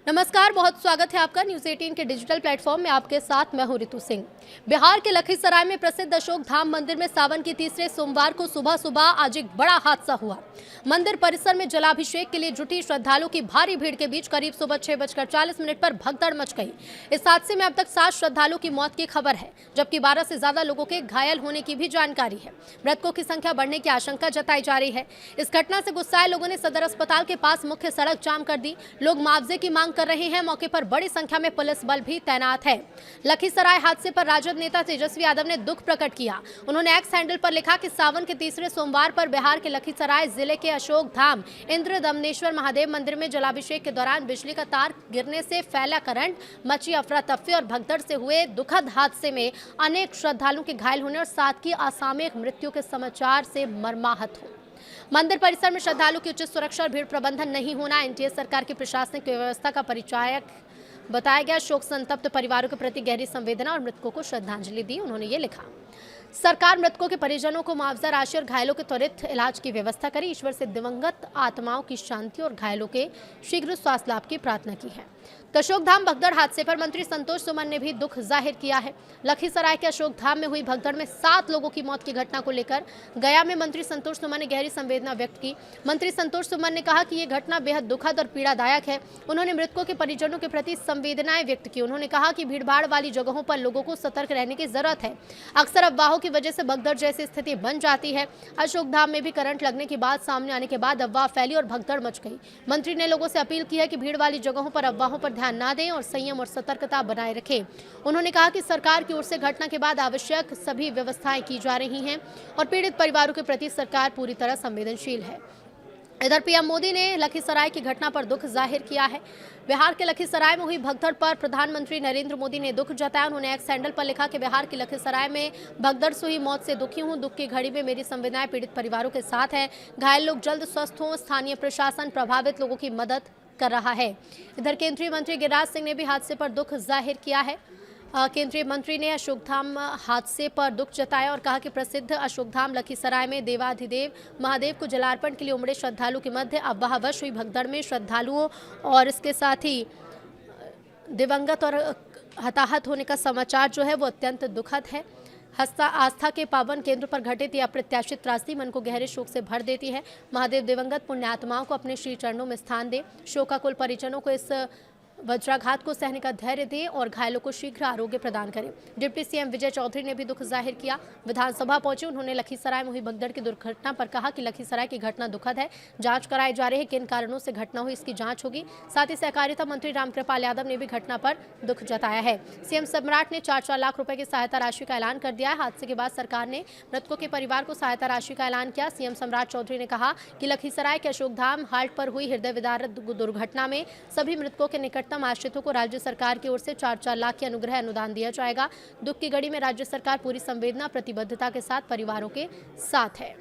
नमस्कार, बहुत स्वागत है आपका न्यूज 18 के डिजिटल प्लेटफॉर्म में। आपके साथ मैं हूं रितु सिंह। बिहार के लखीसराय में प्रसिद्ध अशोक धाम मंदिर में सावन के तीसरे सोमवार को सुबह सुबह आज एक बड़ा हादसा हुआ। मंदिर परिसर में जलाभिषेक के लिए जुटी श्रद्धालुओं की भारी भीड़ के बीच करीब सुबह 6:40 पर भगदड़ मच गई। इस हादसे में अब तक 7 श्रद्धालुओं की मौत की खबर है, जबकि 12 से ज्यादा लोगों के घायल होने की भी जानकारी है। मृतकों की संख्या बढ़ने की आशंका जताई जा रही है। इस घटना से गुस्साए लोगों ने सदर अस्पताल के पास मुख्य सड़क जाम कर दी। लोग मुआवजे की मांग कर रहे हैं। मौके पर बड़ी संख्या में पुलिस बल भी तैनात है। लखीसराय हादसे पर राजद नेता तेजस्वी यादव ने दुख प्रकट किया। उन्होंने एक्स हैंडल पर लिखा कि सावन के तीसरे सोमवार पर बिहार के लखीसराय जिले के अशोक धाम इंद्र दमनेश्वर महादेव मंदिर में जलाभिषेक के दौरान बिजली का तार गिरने से फैला करंट, मची अफरा तफरी और भगदड़ से हुए दुखद हादसे में अनेक श्रद्धालुओं के घायल होने और 7 की असामयिक मृत्यु के समाचार से मर्माहत हो। मंदिर परिसर में श्रद्धालु की उचित सुरक्षा और भीड़ प्रबंधन नहीं होना एनडीए सरकार की प्रशासनिक व्यवस्था का परिचायक बताया गया। शोक संतप्त परिवारों के प्रति गहरी संवेदना और मृतकों को श्रद्धांजलि दी। उन्होंने ये लिखा, सरकार मृतकों के परिजनों को मुआवजा राशि और घायलों के त्वरित इलाज की व्यवस्था करे। ईश्वर से दिवंगत आत्माओं की शांति और घायलों के शीघ्र स्वास्थ्य लाभ की प्रार्थना की है। अशोक धाम भगदड़ हादसे पर मंत्री संतोष सुमन ने भी दुख जाहिर किया है। लखीसराय के अशोक धाम में हुई भगदड़ में 7 लोगों की मौत की घटना को लेकर गया में मंत्री संतोष सुमन ने गहरी संवेदना व्यक्त की। मंत्री संतोष सुमन ने कहा कि ये घटना बेहद दुखद और पीड़ादायक है। उन्होंने मृतकों के परिजनों के प्रति संवेदनाएं व्यक्त की। उन्होंने कहा कि भीड़भाड़ वाली जगहों पर लोगों को सतर्क रहने की जरूरत है। अक्सर अफवाहों की वजह से भगदड़ जैसी स्थिति बन जाती है। अशोक धाम में भी करंट लगने की बात सामने आने के बाद अफवाह फैली और भगदड़ मच गई। मंत्री ने लोगों से अपील की है कि भीड़ वाली जगहों पर अफवाहों पर ध्यान न दें और संयम और सतर्कता बनाए रखें। उन्होंने कहा कि सरकार की ओर से घटना के बाद आवश्यक सभी व्यवस्थाएं की जा रही हैं और पीड़ित परिवारों के प्रति सरकार पूरी तरह संवेदनशील है। इधर पीएम मोदी ने लखीसराय की घटना पर दुख जाहिर किया है। बिहार के लखीसराय में हुई भगदड़ पर प्रधानमंत्री नरेंद्र मोदी ने दुख जताया। उन्होंने एक्स हैंडल पर लिखा कि बिहार के लखीसराय में भगदड़ से हुई मौत से दुखी हूं। दुख की घड़ी में मेरी संवेदनाएं पीड़ित परिवारों के साथ हैं। घायल लोग जल्द स्वस्थ हों। स्थानीय प्रशासन प्रभावित लोगों की मदद कर रहा है। इधर केंद्रीय मंत्री गिरिराज सिंह ने भी हादसे पर दुख जाहिर किया है। केंद्रीय मंत्री ने अशोक धाम हादसे पर दुख जताया और कहा कि प्रसिद्ध अशोक धाम लखीसराय में देवाधिदेव महादेव को जलार्पण के लिए उमड़े श्रद्धालु के मध्य अफवाहवश हुई भगदड़ में श्रद्धालुओं और इसके साथ ही दिवंगत और हताहत होने का समाचार जो है वो अत्यंत दुखद है। आस्था के पावन केंद्र पर घटित यह अप्रत्याशित त्रासदी मन को गहरे शोक से भर देती है। महादेव दिवंगत पुण्य आत्माओं को अपने श्री चरणों में स्थान दे। शोकाकुल परिजनों को इस वज्राघात को सहने का धैर्य दे और घायलों को शीघ्र आरोग्य प्रदान करें। डिप्टी सीएम विजय चौधरी ने भी दुख जाहिर किया। विधानसभा पहुंचे उन्होंने लखीसराय में हुई भगदड़ की दुर्घटना पर कहा कि लखीसराय की घटना दुखद है। जांच कराई जा रही है, किन कारणों से घटना हुई इसकी जांच होगी। साथ ही सहकारिता मंत्री रामकृपाल यादव ने भी घटना पर दुख जताया है। सीएम सम्राट ने 4-4 लाख रुपए की सहायता राशि का ऐलान कर दिया है। हादसे के बाद सरकार ने मृतकों के परिवार को सहायता राशि का ऐलान किया। सीएम सम्राट चौधरी ने कहा कि लखीसराय के अशोक धाम हाट पर हुई हृदय विदारक दुर्घटना में सभी मृतकों के निकटतम आश्रितों को राज्य सरकार की ओर से 4-4 लाख की अनुग्रह अनुदान दिया जाएगा। दुख की घड़ी में राज्य सरकार पूरी संवेदना प्रतिबद्धता के साथ परिवारों के साथ है।